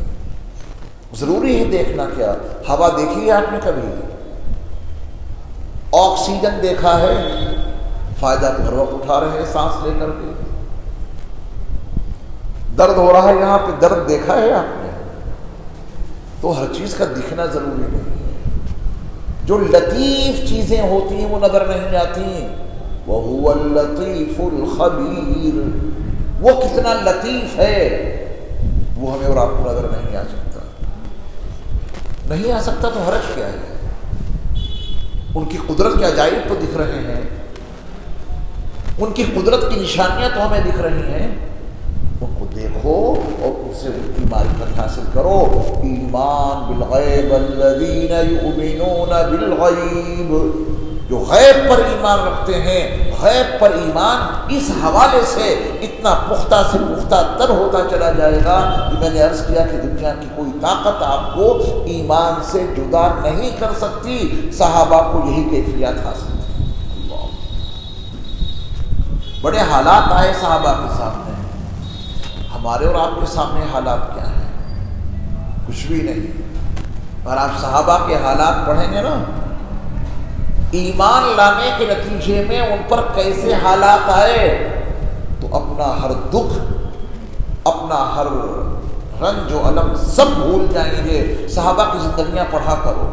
ضروری ہے دیکھنا کیا؟ ہوا دیکھی ہے آپ نے کبھی؟ آکسیجن دیکھا ہے؟ فائدہ تو ہر وقت اٹھا رہے ہیں سانس لے کر کے۔ درد ہو رہا ہے یہاں پہ، درد دیکھا ہے آپ نے؟ تو ہر چیز کا دکھنا ضروری نہیں ہے۔ جو لطیف چیزیں ہوتی ہیں وہ نظر نہیں آتی۔ وَهُوَ اللَّطِيفُ الْخَبِيرُ، وہ کتنا لطیف ہے وہ ہمیں اور آپ کو نظر نہیں آ سکتا، نہیں آ سکتا تو حرج کیا ہے؟ ان کی قدرت کے عجائب تو دکھ رہے ہیں، ان کی قدرت کی نشانیاں تو ہمیں دکھ رہی ہیں، ان کو دیکھو اور ان سے ان کی معرفت حاصل کرو۔ ایمان بالغیب الذین یؤمنون بالغیب، جو غیب پر ایمان رکھتے ہیں، غیب پر ایمان اس حوالے سے اتنا پختہ سے پختہ تر ہوتا چلا جائے گا کہ میں نے عرض کیا کہ دنیا کی کوئی طاقت آپ کو ایمان سے جدا نہیں کر سکتی۔ صحابہ کو یہی کیفیت حاصل تھی۔ اللہ، بڑے حالات آئے صحابہ کے سامنے، ہمارے اور آپ کے سامنے حالات کیا ہیں؟ کچھ بھی نہیں۔ اور آپ صحابہ کے حالات پڑھیں گے نا، ایمان لانے کے نتیجے میں ان پر کیسے حالات آئے، تو اپنا ہر دکھ، اپنا ہر رنج و الم سب بھول جائیں گے۔ صحابہ کی زندگیاں پڑھا کرو،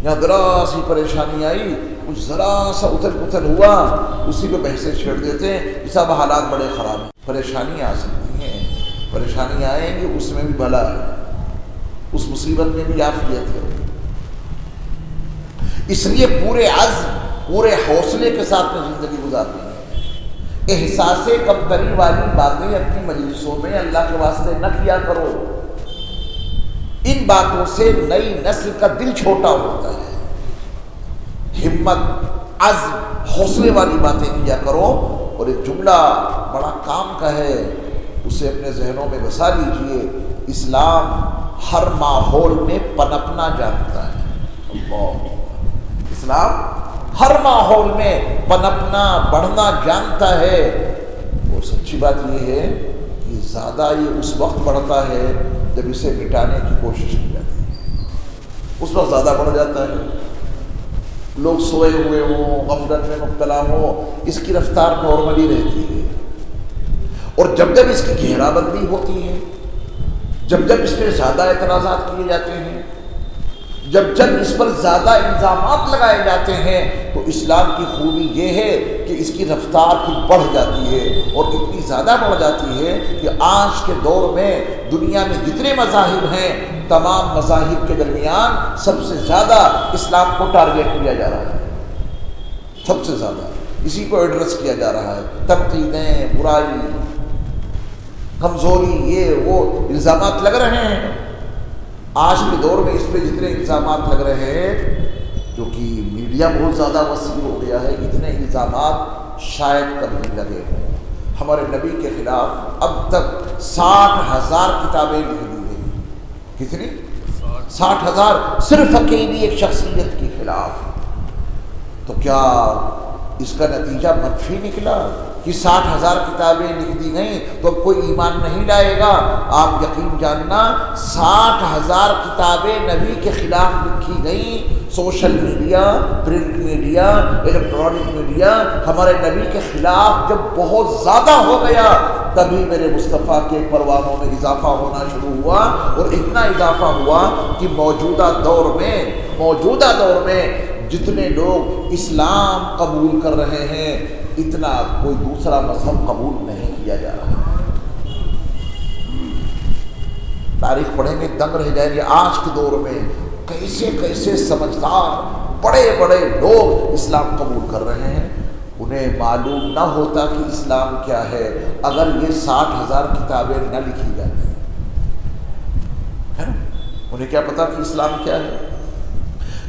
یہاں ذرا سی پریشانی آئی، کچھ ذرا سا اتھل پتھل ہوا، اسی پہ بحثیں چھیڑ دیتے ہیں کہ سب حالات بڑے خراب ہیں۔ پریشانیاں آ سکتی ہیں، پریشانیاں آئیں گی، اس میں بھی بلا ہے، اس مصیبت میں بھی عافیت ہے۔ اس لیے پورے عزم، پورے حوصلے کے ساتھ میں زندگی گزارنی ہے۔ احساس کمتری والی باتیں اپنی مجلسوں میں اللہ کے واسطے نہ کیا کرو، ان باتوں سے نئی نسل کا دل چھوٹا ہوتا ہے۔ ہمت، عزم، حوصلے والی باتیں کیا کرو، اور ایک جملہ بڑا کام کا ہے، اسے اپنے ذہنوں میں بسا لیجئے۔ اسلام ہر ماحول میں پنپنا جانتا ہے۔ اللہ، اسلام ہر ماحول میں پنپنا، بڑھنا جانتا ہے، اور سچی بات یہ ہے کہ زیادہ یہ اس وقت بڑھتا ہے جب اسے مٹانے کی کوشش کی جاتی ہے۔ اس وقت زیادہ بڑھ جاتا ہے. لوگ سوئے ہوئے ہوں، غفلت میں مبتلا ہوں، اس کی رفتار نارملی رہتی ہے. اور جب جب اس کی گھیرا بندی ہوتی ہے، جب جب اس پہ زیادہ اعتراضات کیے جاتے ہیں، جب جب اس پر زیادہ الزامات لگائے جاتے ہیں، تو اسلام کی خوبی یہ ہے کہ اس کی رفتار پھر بڑھ جاتی ہے، اور اتنی زیادہ بڑھ جاتی ہے کہ آج کے دور میں دنیا میں جتنے مذاہب ہیں، تمام مذاہب کے درمیان سب سے زیادہ اسلام کو ٹارگیٹ کیا جا رہا ہے. سب سے زیادہ اسی کو ایڈریس کیا جا رہا ہے. تنقیدیں، برائی، کمزوری، یہ وہ الزامات لگ رہے ہیں. آج کے دور میں اس پہ جتنے الزامات لگ رہے ہیں، جو کہ میڈیا بہت زیادہ وسیع ہو گیا ہے، اتنے الزامات شاید کبھی لگے ہوں. ہمارے نبی کے خلاف اب تک 60,000 کتابیں لکھ دی گئی. کتنی؟ 60,000 صرف اکیلی ایک شخصیت کے خلاف. تو کیا اس کا نتیجہ منفی نکلا کہ 60,000 کتابیں لکھ دی گئیں تو اب کوئی ایمان نہیں لائے گا؟ آپ یقین جاننا، 60,000 کتابیں نبی کے خلاف لکھی گئیں. Social media, print media, electronic media ہمارے نبی کے خلاف جب بہت زیادہ ہو گیا، تبھی میرے مصطفیٰ کے پروانوں میں اضافہ ہونا شروع ہوا. اور اتنا اضافہ ہوا کہ موجودہ دور میں جتنے لوگ اسلام قبول کر رہے ہیں، اتنا کوئی دوسرا مذہب قبول نہیں کیا جا رہا. تاریخ پڑھیں گے دنگ رہ جائیں گے. آج کے دور میں کیسے کیسے سمجھدار بڑے بڑے لوگ اسلام قبول کر رہے ہیں. انہیں معلوم نہ ہوتا کہ اسلام کیا ہے اگر یہ 60,000 کتابیں نہ لکھی جاتی ہے نا. انہیں کیا پتا کہ اسلام کیا ہے؟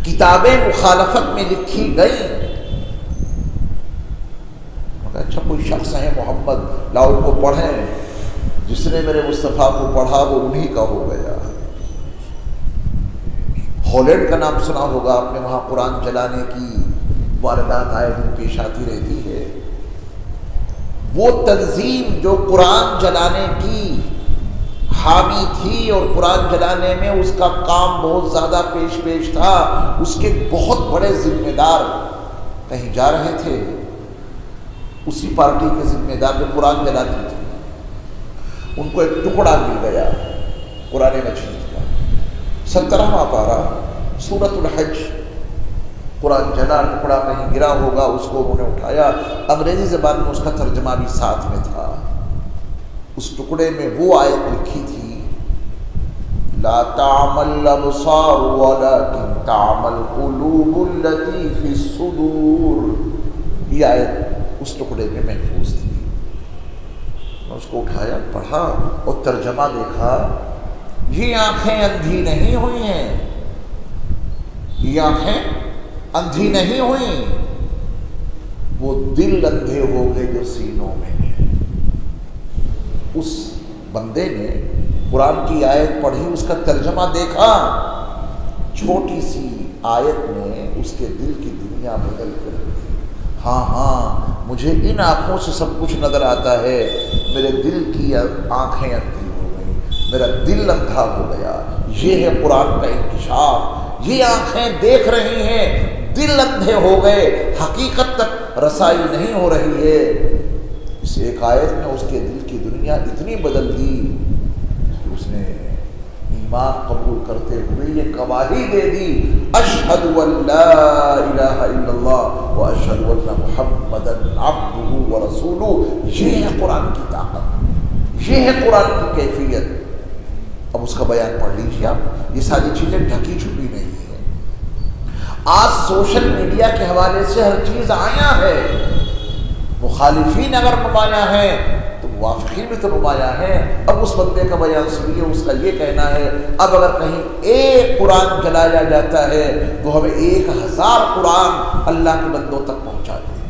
کتابیں مخالفت میں لکھی گئی. اچھا کوئی شخص ہے محمد، لاؤ ان کو پڑھیں. جس نے میرے مصطفیٰ کو پڑھا وہ انہی کا ہو گیا. ہالینڈ کا نام سنا ہوگا آپ نے، وہاں قرآن جلانے کی واردات آئے دن پیش آتی رہتی ہے. وہ تنظیم جو قرآن جلانے کی حامی تھی اور قرآن جلانے میں اس کا کام بہت زیادہ پیش تھا، اس کے بہت بڑے ذمہ دار کہیں جا رہے تھے. اسی پارٹی کے ذمہ دار جو قرآن جلاتی تھی، ان کو ایک ٹکڑا مل گیا قرآن مجید کا. 17واں پارہ سورۃ الحج. قرآن جلا ٹکڑا کہیں گرا ہوگا، اس کو انہوں نے اٹھایا. انگریزی زبان میں اس کا ترجمہ بھی ساتھ میں تھا. اس ٹکڑے میں وہ آیت لکھی تھی، لا تعمل الابصار ولکن تعمل قلوب التي في الصدور. یہ آیت اس ٹکڑے میں محفوظ تھی. میں اس کو اٹھایا، پڑھا اور ترجمہ دیکھا. یہ آنکھیں اندھی نہیں ہوئی ہیں، یہ آنکھیں اندھی نہیں ہوئیں، وہ دل اندھے ہو گئے جو سینوں میں ہیں. اس بندے نے قرآن کی آیت پڑھی، اس کا ترجمہ دیکھا، چھوٹی سی آیت نے اس کے دل کی دنیا بدل کر دی. ہاں مجھے ان آنکھوں سے سب کچھ نظر آتا ہے، میرے دل کی آنکھیں اندھی ہو گئیں، میرا دل اندھا ہو گیا. یہ ہے قرآن کا انکشاف. یہ آنکھیں دیکھ رہی ہیں، دل اندھے ہو گئے، حقیقت تک رسائی نہیں ہو رہی ہے. اس ایک آیت نے اس کے دل کی دنیا اتنی بدل دی کہ اس نے ایمان قبول کرتے ہوئے یہ گواہی دے دی، اشہد ان لا الہ الا اللہ و اشہد ان محمدا عبدہ و رسولہ. یہ ہے قرآن کی طاقت، یہ ہے قرآن کی کیفیت. اب اس کا بیان پڑھ لیجیے آپ. یہ ساری چیزیں ڈھکی چھپی نہیں ہے. آج سوشل میڈیا کے حوالے سے ہر چیز آیا ہے. مخالفین اگر نمایاں ہیں تو موافقین بھی تو نمایاں ہیں. اب اس بندے کا بیان سنیے، اس کا یہ کہنا ہے اب اگر کہیں ایک قرآن جلایا جاتا ہے تو ہمیں 1000 قرآن اللہ کے بندوں تک پہنچا دیں.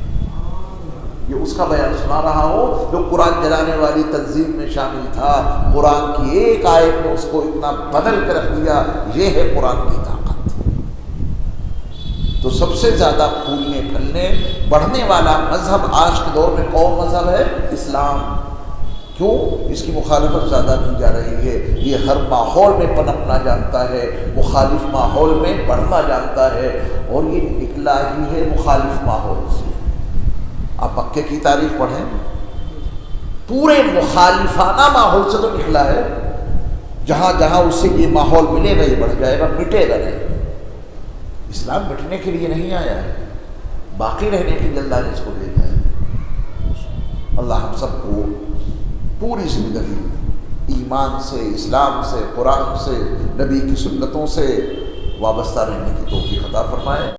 یہ اس کا بیان سنا رہا ہو جو قرآن جلانے والی تنظیم میں شامل تھا. قرآن کی ایک آیت نے اس کو اتنا بدل کر رکھ دیا. یہ ہے قرآن کی طاقت. تو سب سے زیادہ پھولنے پھلنے بڑھنے والا مذہب آج کے دور میں کون مذہب ہے؟ اسلام. کیوں اس کی مخالفت زیادہ کی جا رہی ہے؟ یہ ہر ماحول میں پنپنا جانتا ہے، مخالف ماحول میں بڑھنا جانتا ہے، اور یہ نکلا ہی ہے مخالف ماحول سے۔ آپ مکے کی تاریخ پڑھیں، پورے مخالفانہ ماحول سے تو نکلا ہے، جہاں جہاں اسے یہ ماحول ملے گا یہ بڑھ جائے گا، مٹے گا نہیں۔ اسلام مٹنے کے لیے نہیں آیا ہے، باقی رہنے کے لیے اللہ نے اس کو بھیجا ہے۔ اللہ ہم سب کو پوری زندگی ایمان سے، اسلام سے، قرآن سے، نبی کی سنتوں سے وابستہ رہنے کی توفیق عطا فرمائے۔